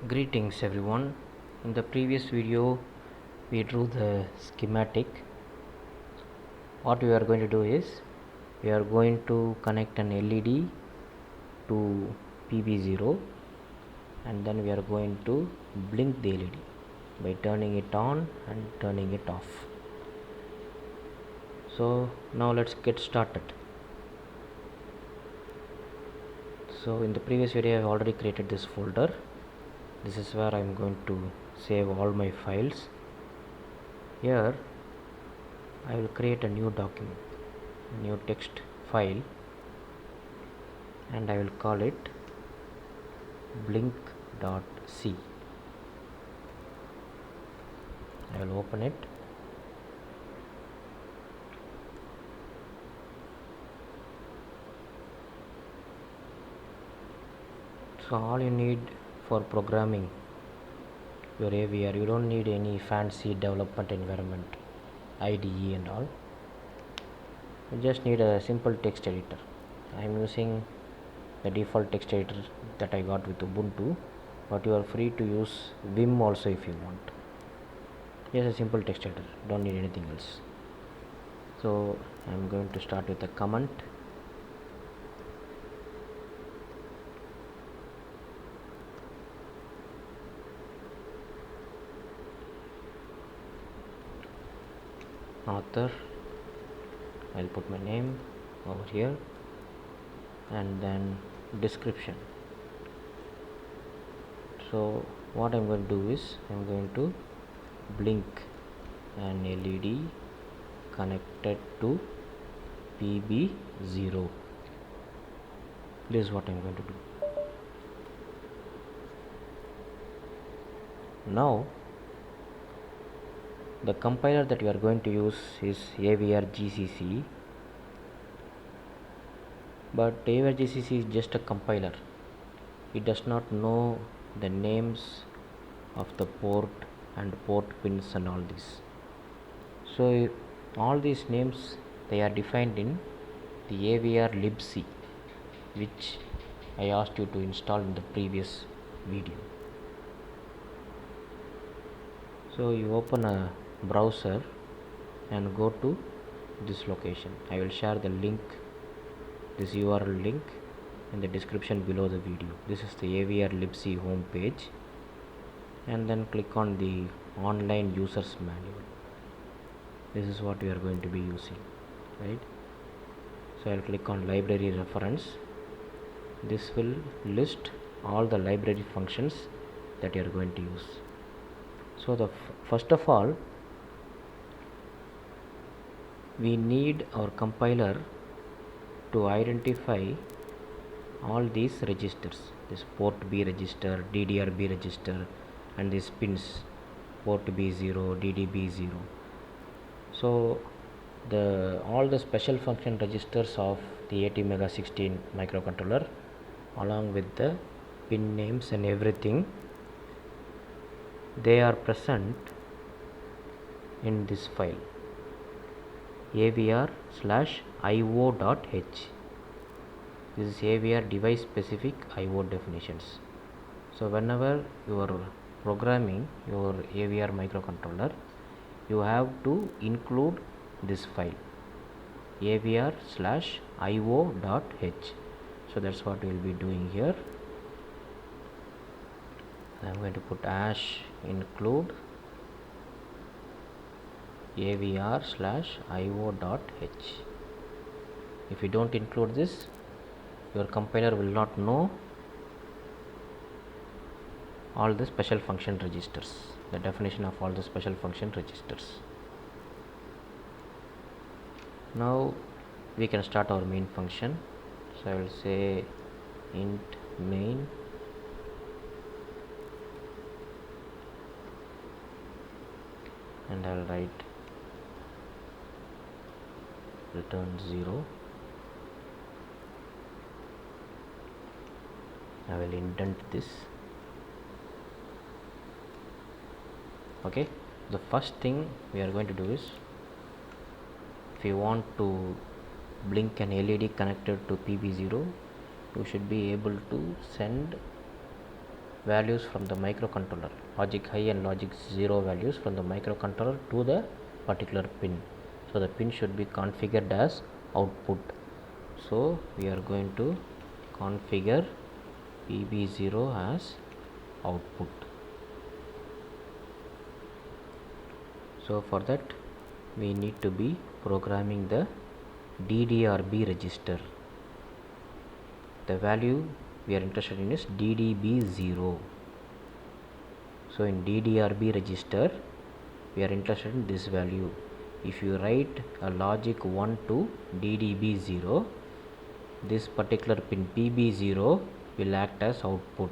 Greetings everyone. In the previous video we drew the schematic. What we are going to do is we are going to connect an LED to PB0 and then we are going to blink the LED by turning it on and turning it off. So now let's get started. So in the previous video I have already created this folder. This is where I am going to save all my files. Here I will create a new document, a new text file, and I will call it blink.c. I will open it. So all you need for programming your AVR, you don't need any fancy development environment, IDE and all. You just need a simple text editor. I am using the default text editor that I got with Ubuntu, but you are free to use Vim also if you want. Just a simple text editor, don't need anything else. So I am going to start with a comment. Author, I'll put my name over here, and then description. So what I'm going to do is I'm going to blink an LED connected to PB0. This is what I'm going to do. Now the compiler that we are going to use is avr-gcc, but avr-gcc is just a compiler. It does not know the names of the port and port pins and all this. So all these names, they are defined in the avr-libc, which I asked you to install in the previous video. So you open a browser and go to this location. I will share the link, this URL link, in the description below the video. This is the avr-libc home page, and then click on the online users manual. This is what we are going to be using, right? So I will click on library reference. This will list all the library functions that you are going to use. So first of all, we need our compiler to identify all these registers, this port B register, DDR-B register, and these pins, port B0, DDB0. So all the special function registers of the ATmega16 microcontroller, along with the pin names and everything, they are present in this file avr/io.h. This is AVR device specific IO definitions. So whenever you are programming your AVR microcontroller, you have to include this file avr/io.h. So that's what we will be doing here. I'm going to put #include avr/io.h. If you don't include this, your compiler will not know all the special function registers, the definition of all the special function registers. Now we can start our main function. So I will say int main and I will write return 0. I will indent this. Okay, the first thing we are going to do is, if you want to blink an LED connected to PB0, you should be able to send values from the microcontroller, logic high and logic 0 values from the microcontroller to the particular pin. So the pin should be configured as output. So we are going to configure PB0 as output. So for that we need to be programming the DDRB register. The value we are interested in is DDB0. So in DDRB register we are interested in this value. If you write a logic 1 to DDB0, this particular pin PB0 will act as output.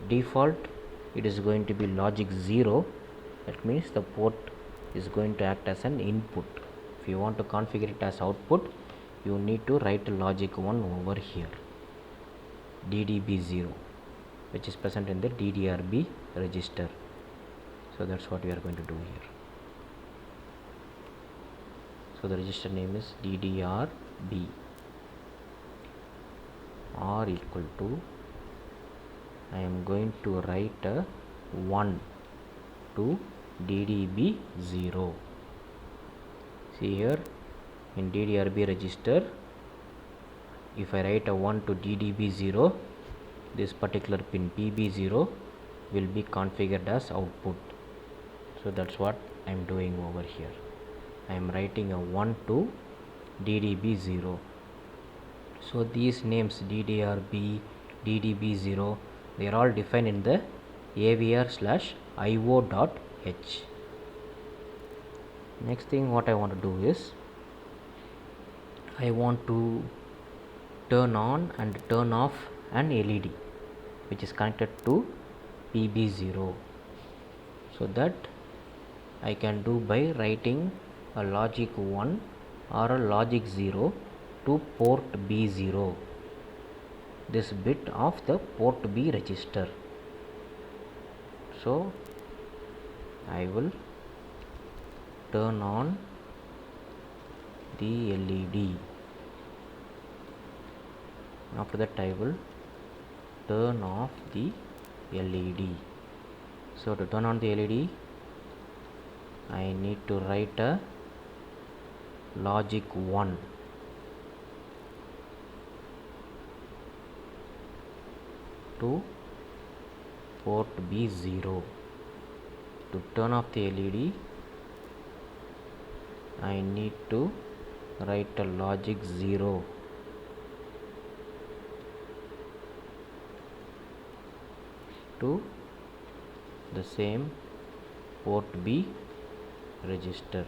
Default it is going to be logic 0, that means the port is going to act as an input. If you want to configure it as output, you need to write logic 1 over here, DDB0, which is present in the DDRB register. So that's what we are going to do here. So the register name is DDRB, R equal to, I am going to write a 1 to DDB0. See here in DDRB register, if I write a 1 to DDB0, this particular pin PB0 will be configured as output. So that's what I am doing over here. I am writing a 1 to DDB0. So these names DDRB, DDB0, they are all defined in the avr/io.h. Next thing what I want to do is, I want to turn on and turn off an LED which is connected to PB0. So that I can do by writing a logic 1 or a logic 0 to port B0, this bit of the port B register. So I will turn on the LED. After that I will turn off the LED. So to turn on the LED, I need to write a logic 1 to port B0. To turn off the LED, I need to write a logic 0 to the same port B register.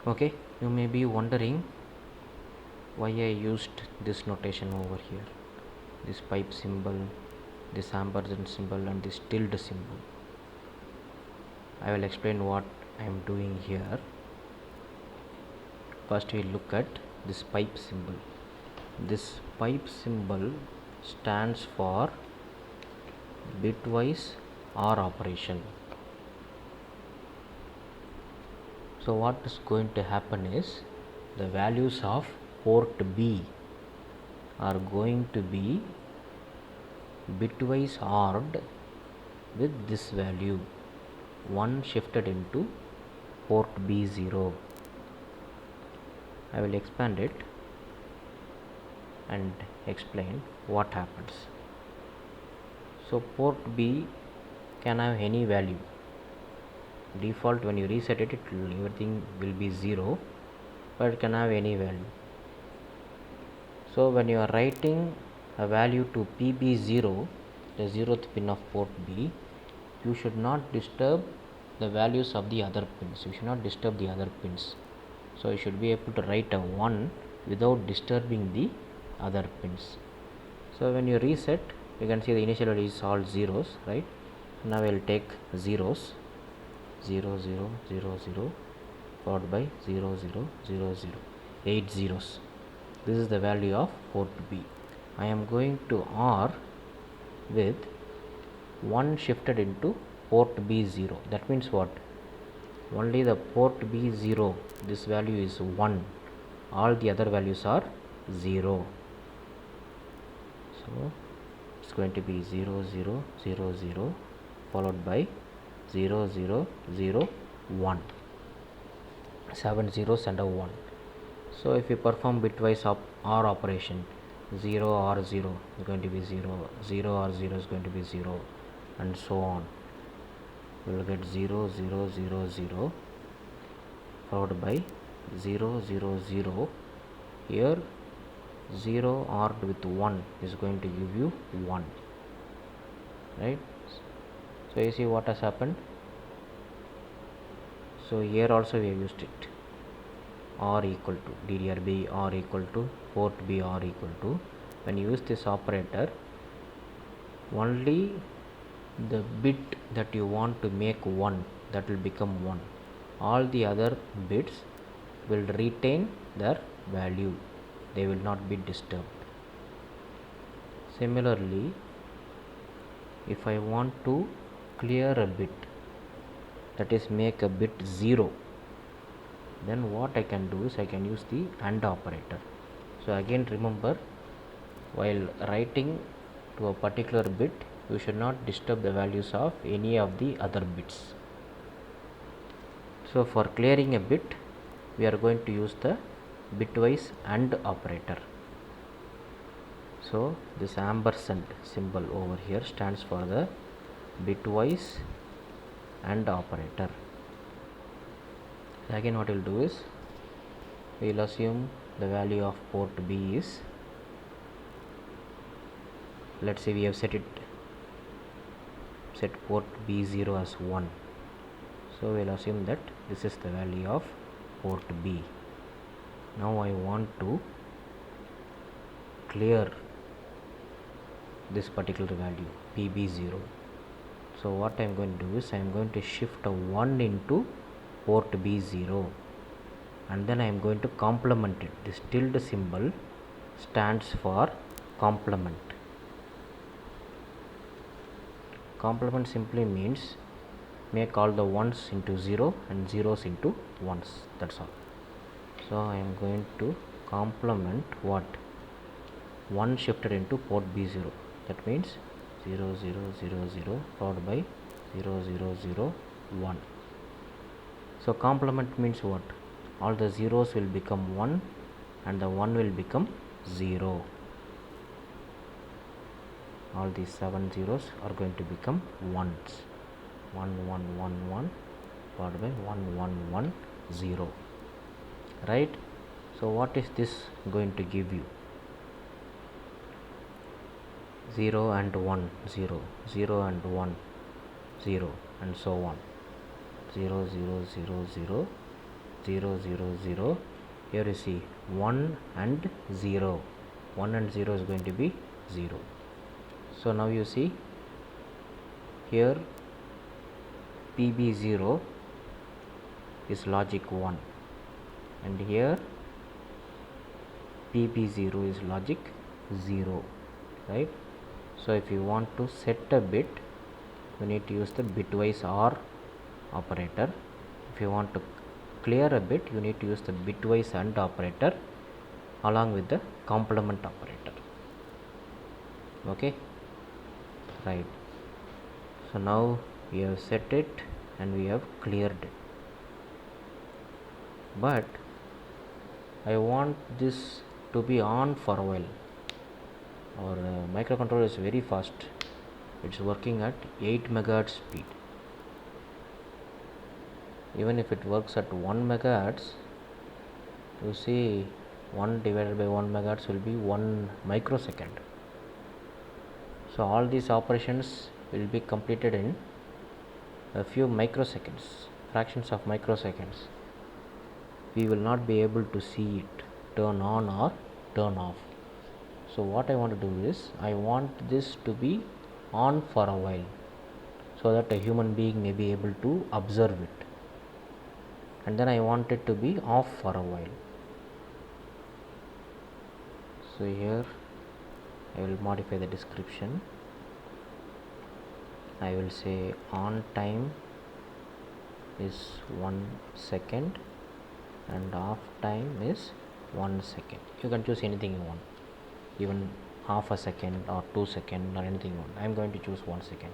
Okay, you may be wondering why I used this notation over here, this pipe symbol, this ampersand symbol and this tilde symbol. I will explain what I am doing here. First we look at this pipe symbol. This pipe symbol stands for bitwise OR operation. So what is going to happen is, the values of port B are going to be bitwise ORed with this value 1 shifted into port B0. I will expand it and explain what happens. So port B can have any value. Default, when you reset it, everything will be 0, but it can have any value. So when you are writing a value to PB0, the 0th pin of port B, you should not disturb the values of the other pins. You should not disturb the other pins. So you should be able to write a 1 without disturbing the other pins. So when you reset, you can see the initial value is all zeros, right? Now I will take zeros, 0 0 0 0 followed by 0 0 0 0, 8 zeros. This is the value of port B. I am going to OR with 1 shifted into port B0. That means what? only the port B0, this value is 1, all the other values are 0. So it's going to be 0 0 0 0 followed by 0 0 0 1, 7 zeros and a 1. So if you perform bitwise OR operation, 0 or 0 is going to be 0, 0 or 0 is going to be 0, and so on. We will get 0 0 0 0 followed by 0 0 0. Here 0 ORed with 1 is going to give you 1, right? So you see what has happened. So here also we have used it, or equal to DDR or equal to port B or equal to. When you use this operator, only the bit that you want to make 1, that will become 1. All the other bits will retain their value, they will not be disturbed. Similarly, if I want to clear a bit, that is make a bit 0, then what I can do is I can use the AND operator. So again remember, while writing to a particular bit, you should not disturb the values of any of the other bits. So for clearing a bit, we are going to use the bitwise AND operator. So this ampersand symbol over here stands for the bitwise AND operator. Again what we will do is, we will assume the value of port B is, let's say we have set port B0 as 1. So we will assume that this is the value of port B. Now I want to clear this particular value PB0. So what I am going to do is I am going to shift a 1 into port B0, and then I am going to complement it. This tilde symbol stands for complement. Complement simply means make all the 1s into 0 and 0s into 1s, that's all. So I am going to complement what? 1 shifted into port B0, that means 0 0 0 0 followed by 0 0 0 1. So complement means what? All the zeros will become 1 and the 1 will become 0. All these 7 zeros are going to become 1s. 1 1 1 1 followed by 1 1 1 0, right? So what is this going to give you? 0 and 1 0, 0 and 1 0, and so on. 0 0 0 0 0 0 0. Here you see 1 and 0, 1 and 0 is going to be 0. So now you see here PB0 is logic 1 and here PB0 is logic 0, right? So if you want to set a bit, you need to use the bitwise OR operator. If you want to clear a bit, you need to use the bitwise AND operator along with the complement operator. Okay, right? So now we have set it and we have cleared it, but I want this to be on for a while. Our microcontroller is very fast, it's working at 8 MHz speed. Even if it works at 1 MHz, you see 1 divided by 1 MHz will be 1 microsecond. So all these operations will be completed in a few microseconds, fractions of microseconds. We will not be able to see it turn on or turn off. So what I want to do is, I want this to be on for a while so that a human being may be able to observe it, and then I want it to be off for a while. So here I will modify the description. I will say on time is 1 second and off time is 1 second. You can choose anything you want, even half a second or 2 seconds or anything you want. I am going to choose 1 second.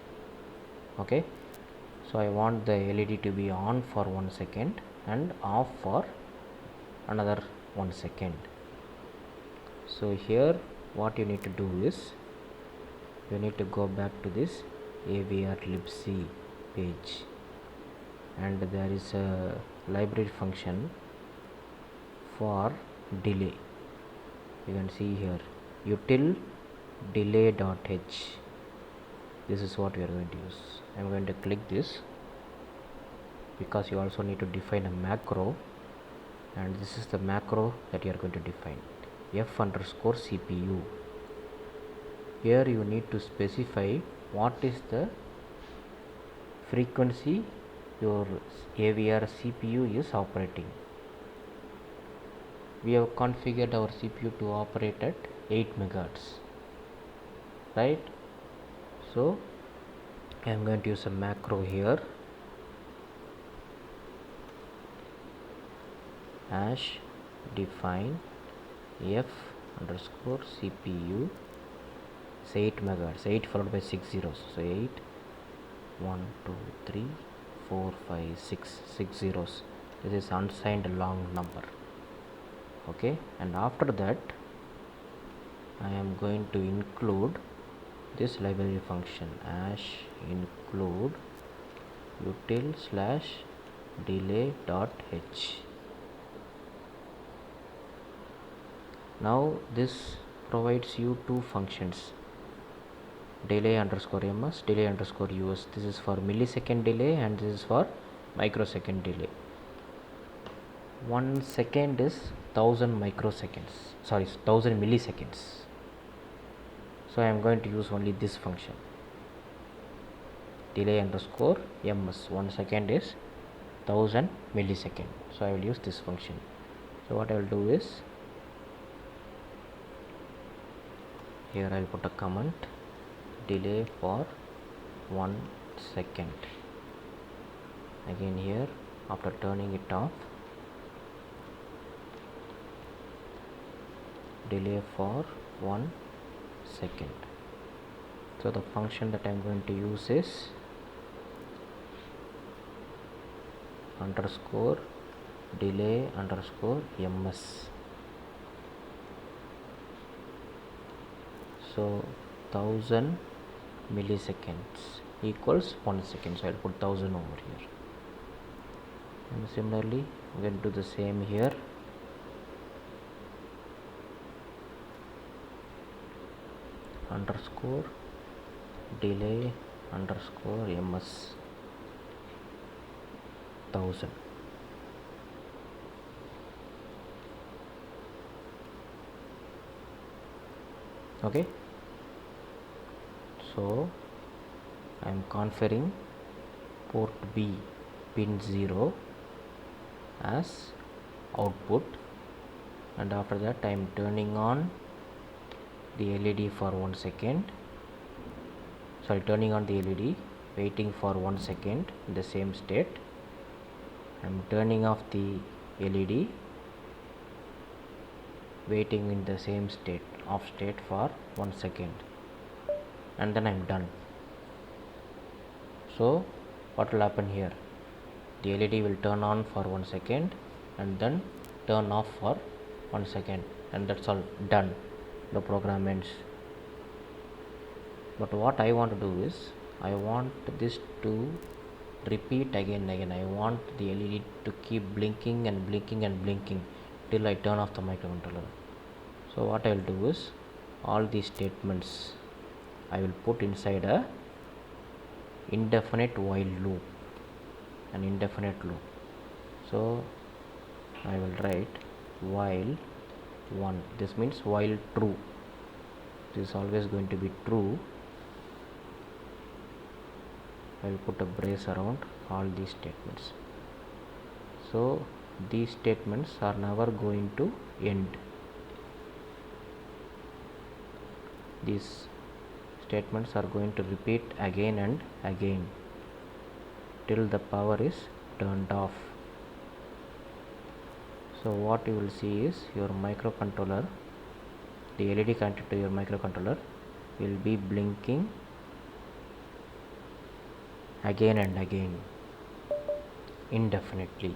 Okay, so I want the LED to be on for 1 second and off for another 1 second. So here what you need to do is you need to go back to this avr-libc page, and there is a library function for delay. You can see here util delay.h. This is what we are going to use. I am going to click this because you also need to define a macro, and this is the macro that you are going to define, f_cpu. Here you need to specify what is the frequency your AVR CPU is operating. We have configured our CPU to operate at 8 MHz, right? So I am going to use a macro here, hash define f_cpu. It's 8 MHz, 8 followed by 6 zeros, so 8, 1, 2, 3, 4, 5, 6, 6 zeros. This is unsigned long number. Okay, and after that I am going to include this library function hash include util/delay.h. Now this provides you two functions, delay_ms, delay_us. This is for millisecond delay and this is for microsecond delay. 1 second is 1000 milliseconds. So I am going to use only this function, delay_ms. 1 second is 1000 milliseconds. So I will use this function. So what I will do is, here I will put a comment, delay for 1 second. Again here, after turning it off, delay for 1 second. So the function that I am going to use is _delay_ms. So 1000 milliseconds equals 1 second. So I will put 1000 over here. And similarly we will do the same here. _delay_ms 1000. Okay, so I am conferring port B pin 0 as output, and after that I am turning on the LED for 1 second. Turning on the LED, waiting for 1 second in the same state. I am turning off the LED, waiting in the same state, off state for 1 second, and then I am done. So what will happen here? The LED will turn on for 1 second and then turn off for 1 second, and that's all, done. The program ends. But what I want to do is, I want this to repeat again and again. I want the LED to keep blinking and blinking and blinking till I turn off the microcontroller. So what I will do is, all these statements I will put inside a indefinite while loop, an indefinite loop. So I will write while 1. This means while true. This is always going to be true. I will put a brace around all these statements. So these statements are never going to end. These statements are going to repeat again and again till the power is turned off. So what you will see is your microcontroller, the LED connected to your microcontroller will be blinking again and again indefinitely.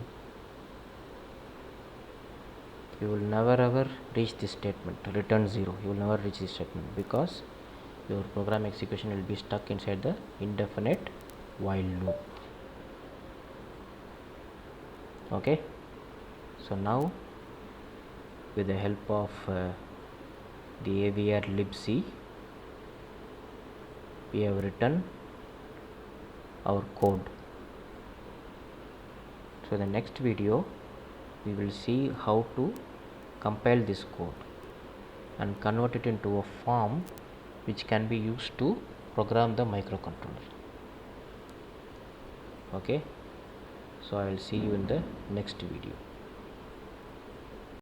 You will never ever reach this statement, return 0. You will never reach this statement because your program execution will be stuck inside the indefinite while loop. Okay, so now with the help of the avr-libc, we have written our code. So in the next video we will see how to compile this code and convert it into a form which can be used to program the microcontroller. Okay, so I will see you in the next video.